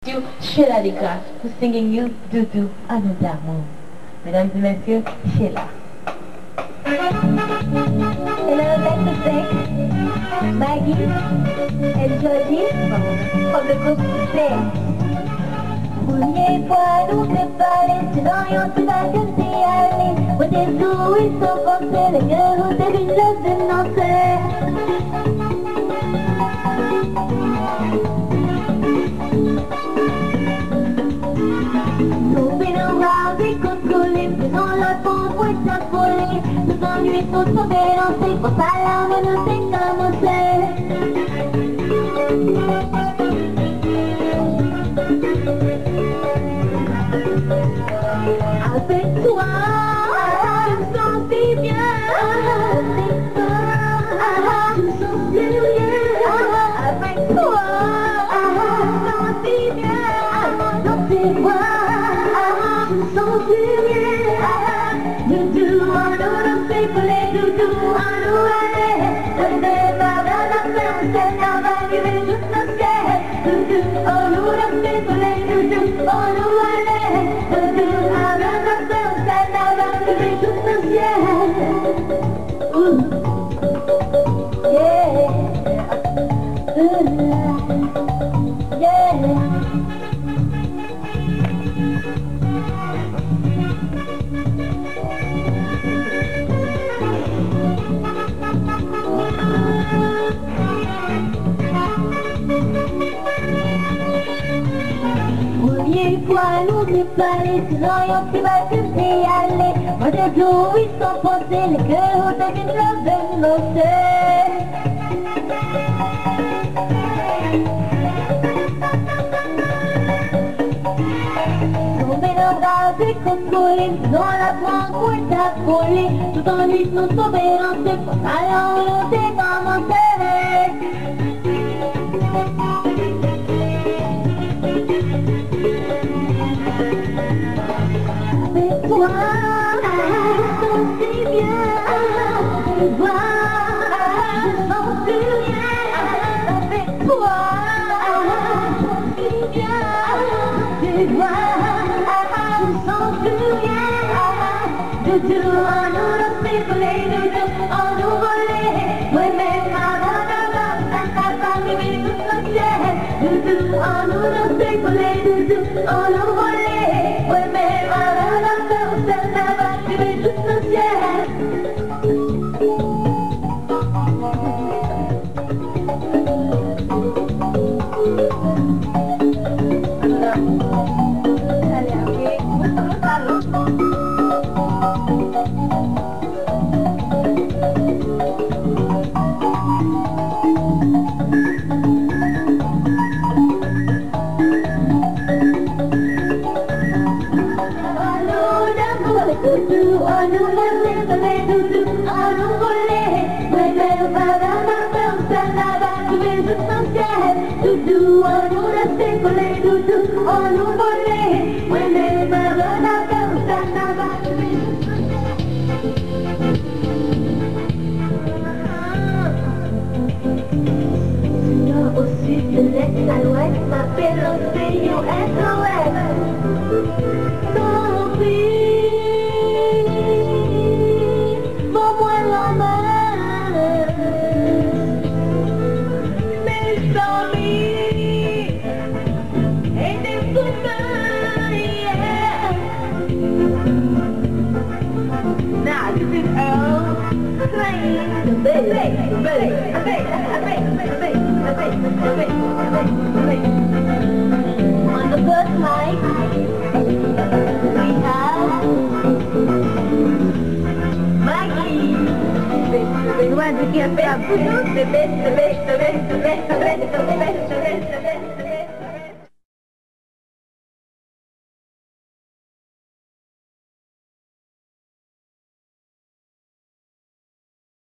Sheila Descartes, who's singing you Doudou Anneau d'amour. Mesdames et messieurs, Sheila. Hello, Dr. Beck, Maggie, and Georgie from the group Play. Premier fois nous séparer, c'est l'Orient qui va canter aller. Où des jours ils sont pensés, les gueules où des villes de Nancy. Tomber dans la vie contrôlée, faisant la pente pour être affolée. Nos ennuis sont tombés dans ses grosses alarmes, nous c'est commencé. Avec toi, je me sens si bien. Avec toi, je me sens si bien. Avec toi, je me sens si bien. Dans tes bras, je me sens si bien. Doudou, on nous fait couler, doudou, on nous allait. Donne pas dans la ferme, c'est la vague, mais juste le ciel. Doudou, on nous fait couler, doudou, on nous allait. Doudou, on nous fait c'est la vague, mais juste le ciel. Yeah. Yeah. Première fois nous séparer, c'est l'Orient qui va se aller. Moi des jours ils sont posés, les cœurs deviennent le venir. Tomber dans bras décontrôlés, dans la pointe pour être affolé. Tout en nuit nous tomber dans ses potes, alors on s'est commencé. Avec toi, je me sens si bien. Avec toi, je me sens si bien. Avec toi, je me sens si bien. Avec toi, je me sens si bien. Doudou, on nous fait couler, doudou, on nous volait. Moi-même, ça va arriver tout le ciel. Doudou, on nous fait couler, doudou, on nous volait. Moi-même, ça va arriver tout le ciel. Doudou, on nous l'a fait doudou, on nous volait. Ouais, pas dans ma ferme, ça n'a pas trouvé l'essentiel. Doudou, on nous l'a fait coller, doudou, on nous volait. Ouais, pas dans ma ferme, ça n'a pas trouvé l'essentiel. Nord au sud, de l'est à l'ouest, m'appelle l'océan SOS. Dans l'empire. On the first mic, we have Maggie. Benoît qui a fait un boulot, the best.